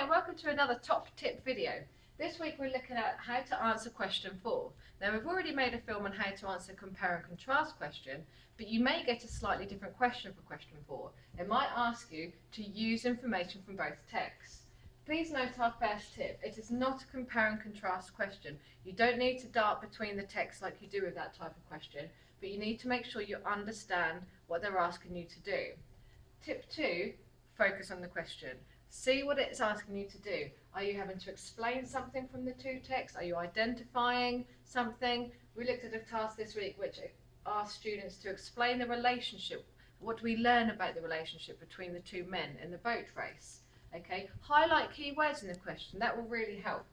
welcome to another top tip video. This week we're looking at how to answer question 4. Now we've already made a film on how to answer compare and contrast question, but you may get a slightly different question for question 4. It might ask you to use information from both texts. Please note our first tip, it is not a compare and contrast question. You don't need to dart between the texts like you do with that type of question, but you need to make sure you understand what they're asking you to do. Tip 2, focus on the question. See what it's asking you to do. Are you having to explain something from the two texts? Are you identifying something? We looked at a task this week which asked students to explain the relationship. What do we learn about the relationship between the two men in the boat race? Okay, highlight key words in the question. That will really help.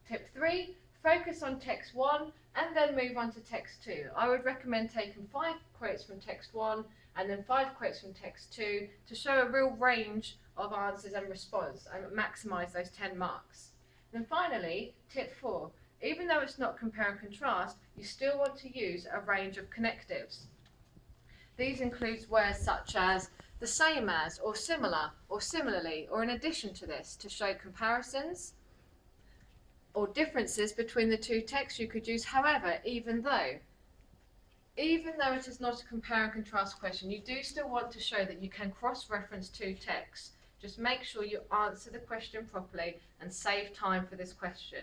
Tip 3, focus on text 1 and then move on to text 2. I would recommend taking 5 quotes from text 1 and then 5 quotes from text 2 to show a real range of answers and response and maximise those 10 marks. Then finally, tip 4, even though it's not compare and contrast, you still want to use a range of connectives. These include words such as the same as, or similar, or similarly, or in addition to this, to show comparisons or differences between the two texts. You could use however, even though. Even though it is not a compare and contrast question, you do still want to show that you can cross-reference two texts. Just make sure you answer the question properly and save time for this question.